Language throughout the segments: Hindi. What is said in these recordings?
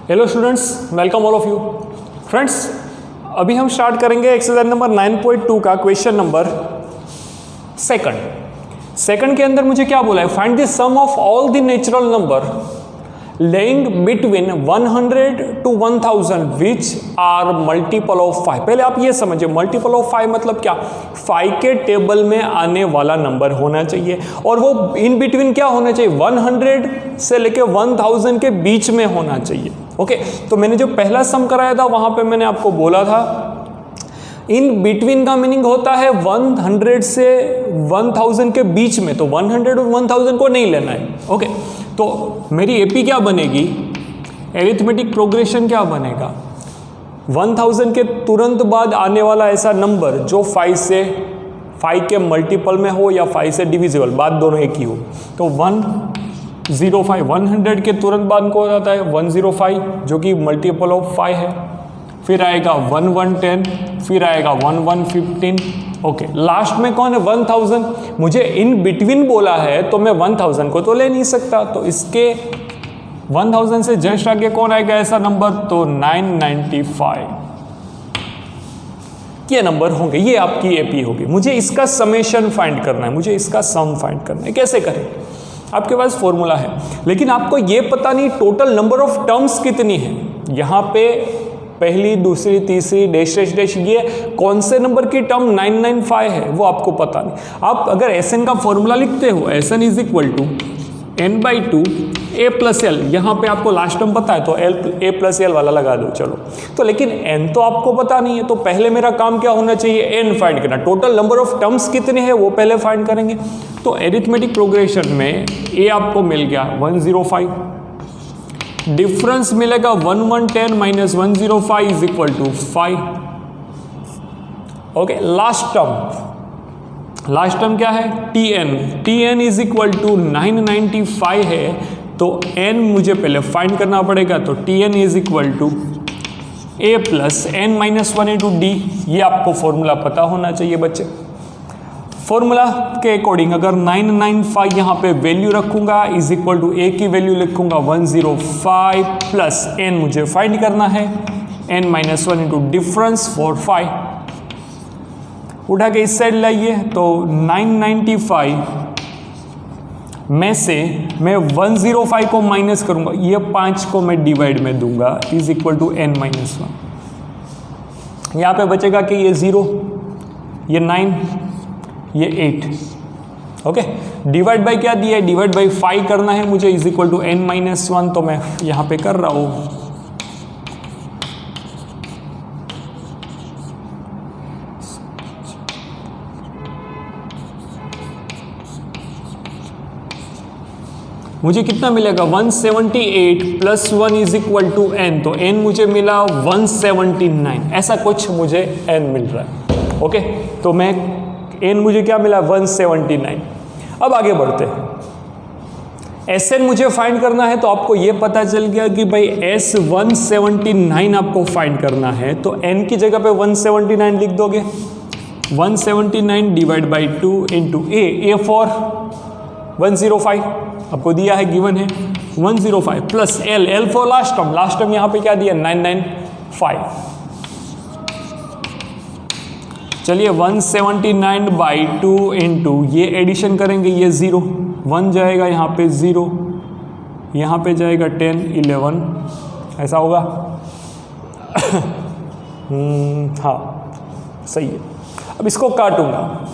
Hello students, welcome all of you. Friends, अभी हम स्टार्ट करेंगे एक्सरसाइज नंबर 9.2 का क्वेश्चन नंबर सेकंड के अंदर मुझे क्या बोला है, find the sum of all the natural number lying between 100 to 1000 which are multiple of 5। पहले आप ये समझिए, मल्टीपल ऑफ 5 मतलब क्या, 5 के टेबल में आने वाला नंबर होना चाहिए और वो इन बिटवीन क्या होना चाहिए, 100 से लेके 1000 के बीच में होना चाहिए। ओके, तो मैंने जो पहला सम कराया था वहां पे मैंने आपको बोला था इन बिटवीन का मीनिंग होता है 100 से 1000 के बीच में, तो 100 और 1000 को नहीं लेना है। ओके, तो मेरी एपी क्या बनेगी, एरिथमेटिक प्रोग्रेशन क्या बनेगा, 1000 के तुरंत बाद आने वाला ऐसा नंबर जो 5 के मल्टीपल में हो या 5 से डिविजिबल, बात दोनों एक ही हो। तो 105, 100 के तुरंत बाद को हो जाता है 105 जो कि मल्टीपल ऑफ 5 है, फिर आएगा 1110, फिर आएगा 1115। ओके, लास्ट में कौन है, 1000। मुझे इन बिटवीन बोला है तो मैं 1000 को तो ले नहीं सकता, तो इसके 1000 से जस्ट आगे कौन आएगा ऐसा नंबर, तो 995 ये नंबर होंगे, ये आपकी एपी होगी। मुझे इसका समेशन फाइंड करना है, मुझे इसका सम फाइंड करना है। कैसे करें, आपके पास फॉर्मूला है, लेकिन आपको ये पता नहीं टोटल नंबर ऑफ टर्म्स कितनी है। यहाँ पे पहली, दूसरी, तीसरी, डैश डैश डैश, ये कौन से नंबर की टर्म 995 है वो आपको पता नहीं। आप अगर एसएन का फॉर्मूला लिखते हो, SN is equal to n/2 a + l, यहाँ पे आपको लास्ट टर्म पता है तो a + l वाला लगा दो, चलो। तो लेकिन n तो आपको पता नहीं है, तो पहले मेरा काम क्या होना चाहिए, n फाइंड करना। टोटल नंबर ऑफ टर्म्स कितने हैं वो पहले फाइंड करेंगे। तो एरिथमेटिक प्रोग्रेशन में a आपको मिल गया 105, डिफरेंस मिलेगा 1110 - 105 is equal to 5। Okay, last term क्या है, tn इज इक्वल टू 995 है, तो n मुझे पहले फाइंड करना पड़ेगा। तो tn is equal to a + n - 1 into d। ये आपको फॉर्मूला पता होना चाहिए बच्चे। फॉर्मूला के अकॉर्डिंग अगर 995 यहाँ पे वैल्यू रखूंगा इज इक्वल टू a की वैल्यू लिखूंगा 105 प्लस n मुझे फाइंड करना है, n - 1 इंटू डिफरेंस 45 उठा के इस साइड लाइए। तो 995 में से मैं 105 को माइनस करूंगा, ये 5 को मैं डिवाइड में दूंगा, इज इक्वल टू n - 1। यहाँ पे बचेगा कि ये 0, ये 9, ये 8। ओके, डिवाइड बाय क्या दिया है, डिवाइड बाय 5 करना है मुझे, इज इक्वल टू n - 1, तो मैं यहाँ पे कर रहा हूँ। मुझे कितना मिलेगा, 178 + 1 इज इक्वल टू n, तो n मुझे मिला 179, ऐसा कुछ मुझे n मिल रहा है। ओके, तो मैं n मुझे क्या मिला, 179। अब आगे बढ़ते हैं, Sn मुझे फाइंड करना है, तो आपको ये पता चल गया कि भाई S 179 आपको फाइंड करना है, तो n की जगह पे 179 लिख दोगे। 179 divide by 2 into a for 105 आपको दिया है, गिवन है 105 plus l for last term यहाँ पे क्या दिया, 995। चलिए 179/2 इंटू ये एडिशन करेंगे, ये 0 1 जाएगा, यहाँ पे 0, यहाँ पे जाएगा 10 11, ऐसा होगा। हाँ सही है। अब इसको काटूंगा,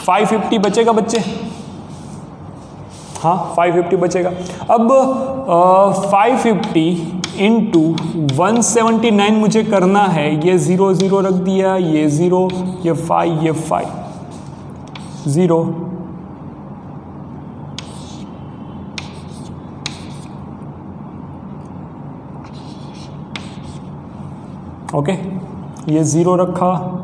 550 बचेगा बच्चे, हाँ 550 बचेगा। अब 550 इंटू 179 मुझे करना है, ये 0 0 रख दिया, ये 0, ये 5, ये 5 0। ओके, ये 0 रखा,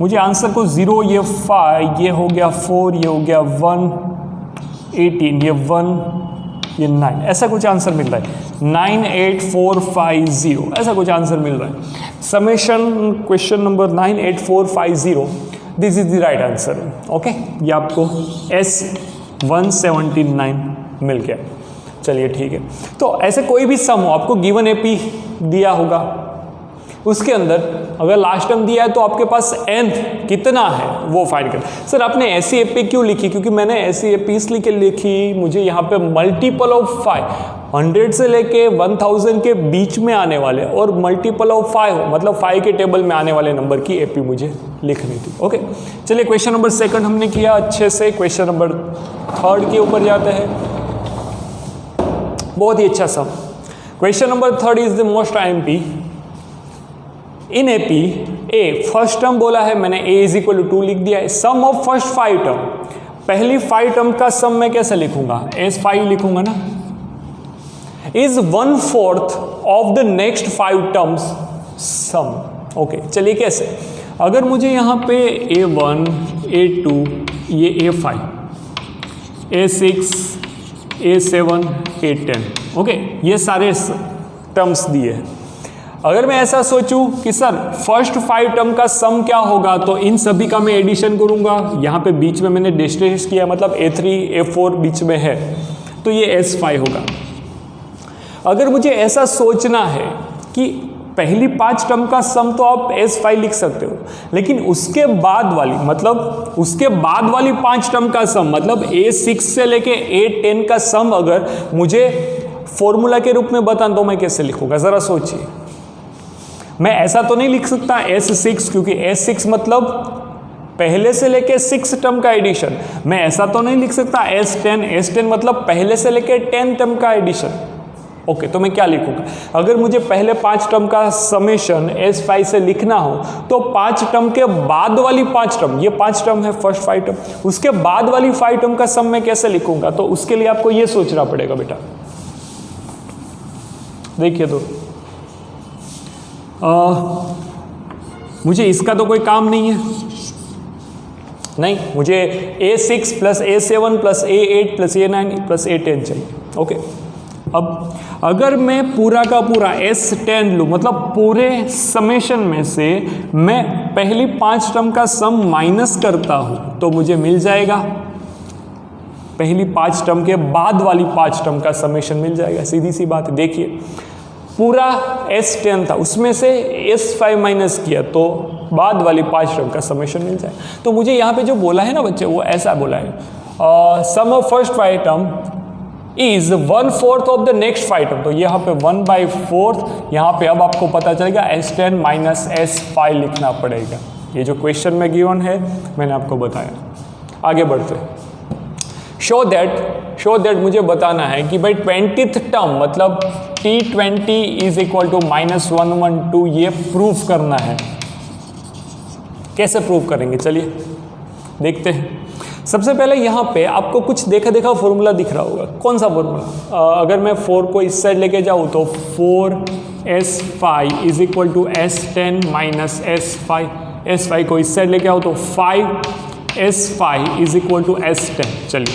मुझे आंसर को 0, ये 5, ये हो गया 4, ये हो गया 1, 18, ये 1, ये 9, ऐसा कुछ आंसर मिल रहा है। 98450 ऐसा कुछ आंसर मिल रहा है। Summation question number 98450 this is the right answer. Okay, ये आपको S179 मिल गया। चलिए ठीक है, तो ऐसे कोई भी सम हो, आपको गिवन एपी दिया होगा, उसके अंदर अगर लास्ट टर्म दिया है तो आपके पास nth कितना है वो फाइंड कर। सर आपने ऐसी एपी क्यों लिखी? क्योंकि मैंने ऐसी एपी इसलिए के लिखी, मुझे यहाँ पे मल्टीपल ऑफ 5, 100 से लेके 1000 के बीच में आने वाले और मल्टीपल ऑफ 5 हो, मतलब 5 के टेबल में आने वाले नंबर की एपी मुझे लिखनी थी। ओके, चलिए क्वेश्चन नंबर 2 हमने किया अच्छे से। क्वेश्चन नंबर 3 के ऊपर जाते हैं। बहुत ही अच्छा sum. Question number 3 is the most IMP in AP. A first term बोला है मैंने, a इज इक्वल टू 2 लिख दिया है। सम ऑफ फर्स्ट 5 टर्म, पहली 5 टर्म का सम मैं कैसे लिखूंगा? S5 लिखूंगा ना। Is 1/4 of the next 5 terms some. Okay, चलिए कैसे? अगर मुझे यहाँ पे A1, A2, ये A5, A6, A7, A10, okay, ये सारे टर्म्स दिए हैं। अगर मैं ऐसा सोचूं कि सर फर्स्ट 5 टर्म का सम क्या होगा, तो इन सभी का मैं एडिशन करूंगा। यहाँ पे बीच में मैंने डिस्टेंस किया, मतलब A3, A4 बीच में है, तो ये S5 होगा। अगर मुझे ऐसा सोचना है कि पहली 5 टर्म का सम तो आप S5 लिख सकते हो, लेकिन उसके बाद वाली, मतलब उसके बाद वाली 5 टर्म का सम, मतलब A6 से लेके A10 का सम अगर मुझे फॉर्मूला के रूप में बताना, तो मैं कैसे लिखूंगा? ज़रा सोचिए। मैं ऐसा तो नहीं लिख सकता S6, क्योंकि S6 मतलब पहले से लेके 6 टर्म का एडिशन। मैं ऐसा तो नहीं लिख सकता S10 मतलब पहले से लेके 10 टर्म का एडिशन। ओके, तो मैं क्या लिखूंगा? अगर मुझे पहले 5 टर्म का समेशन S5 से लिखना हो, तो 5 टर्म के बाद वाली 5 टर्म, ये 5 टर्म है फर्स्ट 5 टर्म, उसके बाद वाली 5 टर्म का सम मैं कैसे लिखूंगा? तो उसके लिए आपको ये सोचना पड़ेगा बेटा। देखिए, तो मुझे इसका तो कोई काम नहीं है, नहीं, मुझे A6 plus A7 plus A8 plus A9 plus A10 चाहिए। ओके, अब अगर मैं पूरा का पूरा S10 लूँ, मतलब पूरे समेशन में से मैं पहली 5 टर्म का सम माइनस करता हूँ, तो मुझे मिल जाएगा पहली 5 टर्म के बाद वाली 5 टर्म का समेशन मिल जाएगा। सीधी सी बात है। देखिए, पूरा S10 था, उसमें से S5 माइनस किया तो बाद वाली 5 टर्म का समेशन मिल जाए। तो मुझे यहाँ पे जो बोला है ना बच्चे, वो ऐसा बोला है, sum of first 5 term is 1/4 of the next 5 term. तो यहाँ पे 1/4, यहाँ पे अब आपको पता चलेगा S10 माइनस S5 लिखना पड़ेगा। ये जो क्वेश्चन में गिवन है मैंने आपको बताया। आगे बढ़ते हैं। शो दैट मुझे बताना है कि भाई 20th टर्म मतलब T20 इज इक्वल टू -112, ये प्रूफ करना है। कैसे प्रूफ करेंगे? चलिए देखते हैं। सबसे पहले यहाँ पे आपको कुछ देखा फॉर्मूला दिख रहा होगा। कौन सा फॉर्मूला? अगर मैं 4 को इस साइड लेके जाऊँ तो 4S5 is equal to S10 minus S5। S5 को इस साइड लेके आओ तो 5S5 is equal to S10। चलिए,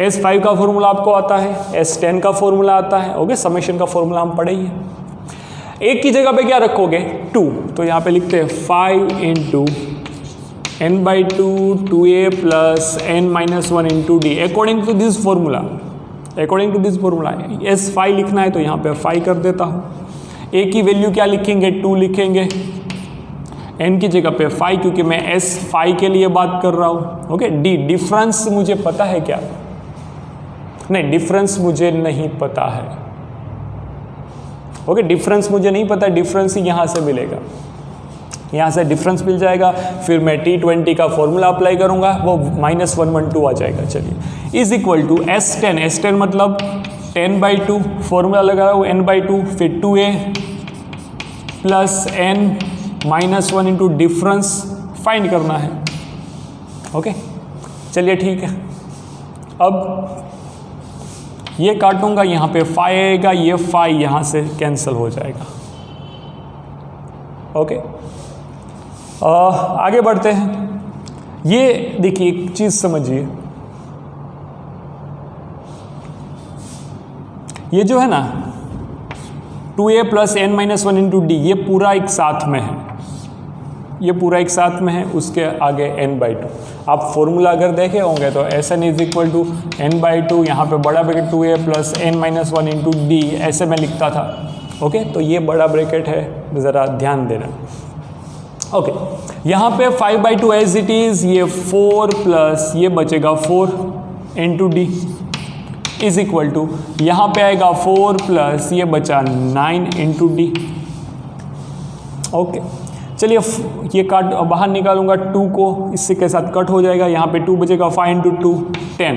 S5 का फॉर्मूला आपको आता है, S10 का फॉर्मूला आता है। ओके, समेशन का फॉर्मूला हम पढ़े ही है। एक की जगह पे क्या रखोगे? 2। तो यहाँ पे लिखते हैं 5 into n/2 2a plus n-1 into d according to this formula. S5 लिखना है तो यहाँ पे 5 कर देता हूँ। a की वैल्यू क्या लिखेंगे? 2 लिखेंगे। n की जगह पे 5, क्योंकि मैं S5 के लिए बात कर रहा हूँ। ओके, d डिफरेंस मुझे पता है क्या? नहीं, डिफरेंस मुझे नहीं पता है। ओके, डिफरेंस मुझे नहीं पता, डिफरेंस ही यहाँ से मिलेगा। यहाँ से डिफरेंस मिल जाएगा, फिर मैं T20 का फॉर्मूला अप्लाई करूँगा, वो -112 आ जाएगा। चलिए, इज इक्वल टू S10 मतलब 10/2, फॉर्मूला लगा रहा हूँ n/2, फिर 2a plus n-1 into difference find करना है। ओके, चलिए ठीक है। अब ये काटूंगा, यहाँ पे 5 आएगा, ये 5 यहाँ से कैंसिल हो जाएगा। ओके, आगे बढ़ते हैं। ये देखिए, एक चीज़ समझिए, ये जो है ना 2a plus n-1 into d, ये पूरा एक साथ में है। ये पूरा एक साथ में है, उसके आगे n/2। आप फॉर्मूला अगर देखे होंगे तो Sn is equal to n/2, यहाँ पे बड़ा bracket 2a plus n-1 into D, ऐसे मैं लिखता था। ओके, तो ये बड़ा ब्रैकेट है, ज़रा ध्यान देना। ओके, यहाँ पे 5/2 एज इट इज़, ये 4 प्लस ये बचेगा 4 into D is equal to, यहाँ पे आएगा 4 प्लस ये बचा 9 इंटू डी। ओके, चलिए ये काट बाहर निकालूंगा 2 को, इससे के साथ कट हो जाएगा, यहाँ पे 2 बचेगा, 5 into 2 10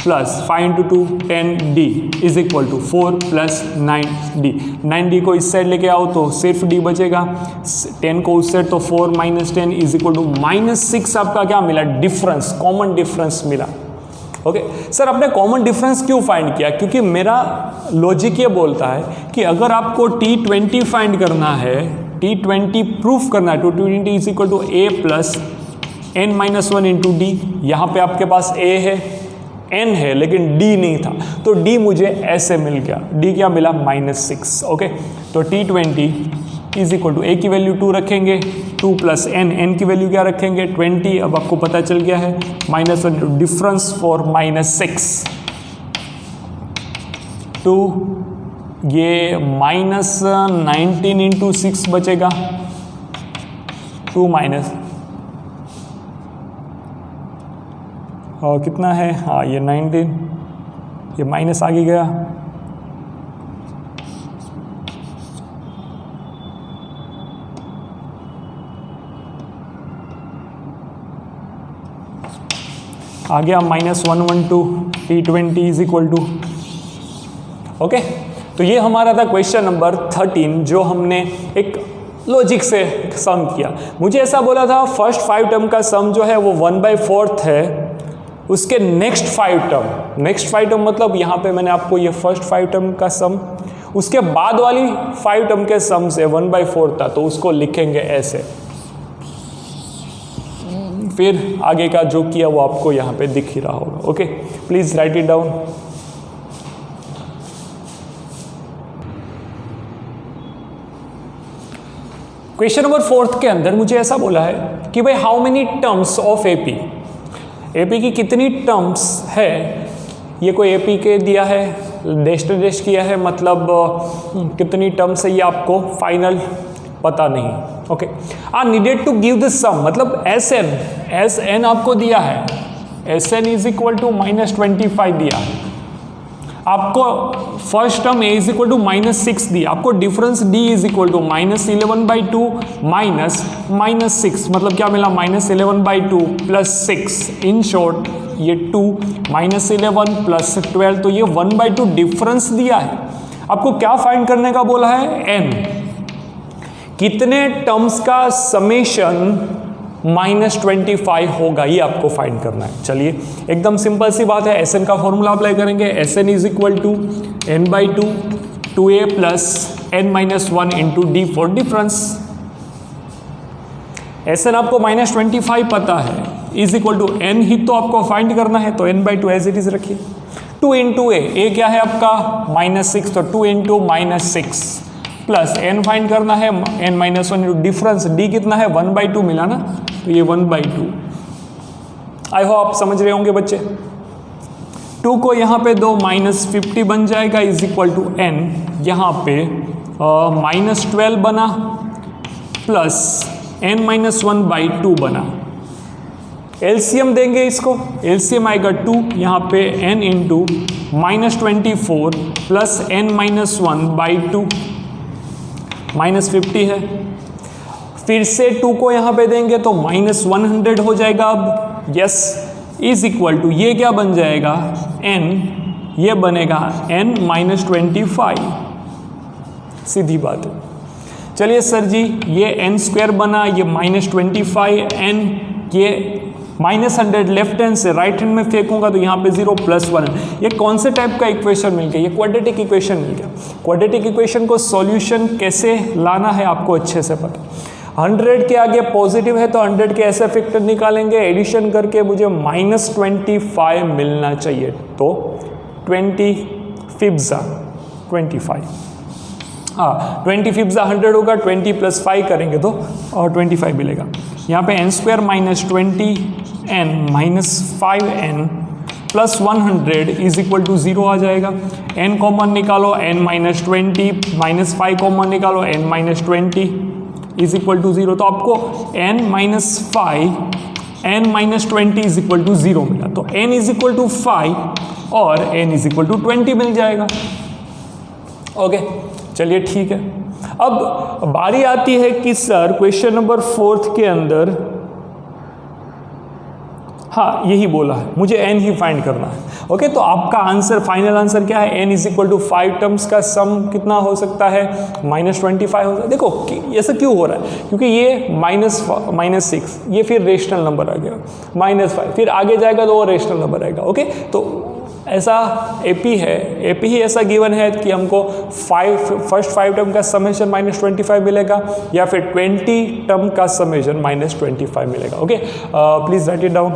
plus 5 into 2 10 D is equal to 4 plus 9 D. 9 D को इस साइड लेके आओ तो सिर्फ डी बचेगा, 10 को उस साइड तो 4 माइनस 10 इज इक्वल टू -6। आपका क्या मिला? डिफरेंस, कॉमन डिफरेंस मिला। ओके सर, आपने कॉमन डिफरेंस क्यों फाइंड किया? क्योंकि मेरा लॉजिक ये बोलता है कि अगर आपको T20 फाइंड करना है, T20 प्रूफ करना है, T20 is equal to a plus n-1 into D. यहाँ पे आपके पास a है, n है, लेकिन d नहीं था, तो d मुझे ऐसे मिल गया। d क्या मिला? -6। ओके, तो T20 is equal to a की वैल्यू 2 रखेंगे, 2 प्लस n की वैल्यू क्या रखेंगे? 20। अब आपको पता चल गया है -1 डिफरेंस फॉर -6 2, ये -19 इंटू 6 बचेगा, 2 माइनस और कितना है? हाँ, ये 19, ये माइनस आगे गया, आ गया -112 T20 is equal to. Okay, तो ये हमारा था क्वेश्चन नंबर 13, जो हमने एक लॉजिक से सम किया। मुझे ऐसा बोला था फर्स्ट 5 टर्म का सम जो है वो 1/4 है, उसके नेक्स्ट 5 टर्म मतलब यहाँ पे मैंने आपको ये फर्स्ट 5 टर्म का सम, उसके बाद वाली 5 टर्म के सम से 1/4 था, तो उसको लिखेंगे ऐसे। फिर आगे का जो किया वो आपको यहाँ पे दिख ही रहा होगा। Okay, please right it down. Question number 4 के अंदर मुझे ऐसा बोला है कि भाई how many terms of AP, AP की कितनी टर्म्स है। ये कोई एपी के दिया है, डैश टू डैश किया है, मतलब कितनी टर्म्स है ये आपको फाइनल पता नहीं। Okay, are needed to give the sum, मतलब एस एन आपको दिया है, S N is equal to -25 दिया है आपको, first term a is equal to -6 दी, आपको difference d is equal to -11/2 -6, मतलब क्या मिला? -11/2 प्लस 6। इन शॉर्ट ये 2 -11 प्लस 12, तो ये 1/2 डिफरेंस दिया है। आपको क्या फाइंड करने का बोला है? n, कितने टर्म्स का समेशन -25 होगा, ये आपको फाइंड करना है। चलिए एकदम सिंपल सी बात है, Sn का फॉर्मूला अप्लाई करेंगे। Sn is equal to n/2 2a plus n-1 into D for difference. Sn आपको -25 पता है, इज इक्वल टू n ही तो आपको फाइंड करना है, तो n/2 एज इट इज रखिए। 2 इंटू a क्या है आपका? -6, तो 2 इंटू -6 प्लस n फाइंड करना है, n-1 इंटू डिफरेंस, d कितना है? 1/2 मिला ना, तो ये 1/2। आई होप आप समझ रहे होंगे बच्चे। 2 को यहाँ पे दो, -50 बन जाएगा इज इक्वल टू n, यहाँ पे -12 बना प्लस n-1/2 बना। एलसीएम देंगे इसको, एलसीएम आएगा 2, यहाँ पे n इंटू -24 प्लस n-1/2 -50 है। फिर से 2 को यहाँ पे देंगे तो -100 हो जाएगा। अब यस इज इक्वल टू ये क्या बन जाएगा? n, ये बनेगा n-25, सीधी बात है। चलिए सर जी, ये n² बना, ये -25 n, ये -100 लेफ्ट हैंड से राइट हैंड में फेंकूंगा तो यहाँ पे 0 + 1। ये कौन से टाइप का इक्वेशन मिल गया? ये क्वाड्रेटिक इक्वेशन मिल गया। क्वाड्रेटिक इक्वेशन को सॉल्यूशन कैसे लाना है आपको अच्छे से पता। 100 के आगे पॉजिटिव है तो 100 के ऐसे फैक्टर निकालेंगे, एडिशन करके मुझे -25 मिलना चाहिए, तो 20 5 25। हाँ 20 फिफ्थ 100 होगा, 20 + 5 करेंगे तो और 25 मिलेगा। यहाँ पे n² - 20n - 5n + 100 = 0 आ जाएगा। n कॉमन निकालो, n - 20 - 5 कॉमन निकालो, n - 20 = 0। तो आपको n - 5 n - 20 = 0 मिला। तो n = 5 और n = 20 मिल जाएगा। ओके चलिए ठीक है। अब बारी आती है कि सर क्वेश्चन नंबर 4 के अंदर, हाँ यही बोला है मुझे n ही फाइंड करना है। ओके तो आपका आंसर, फाइनल आंसर क्या है? n = 5 टर्म्स का सम कितना हो सकता है? -25 हो सकता है। देखो ऐसा क्यों हो रहा है, क्योंकि ये -6 ये फिर रेशनल नंबर आ गया, -5 फिर आगे जाएगा तो वो रेशनल नंबर आएगा। ओके तो ऐसा एपी है, एपी ही ऐसा गिवन है कि हमको फर्स्ट 5 टर्म का समेशन -25 मिलेगा या फिर 20 टर्म का समेशन -25 मिलेगा। Okay please right it down.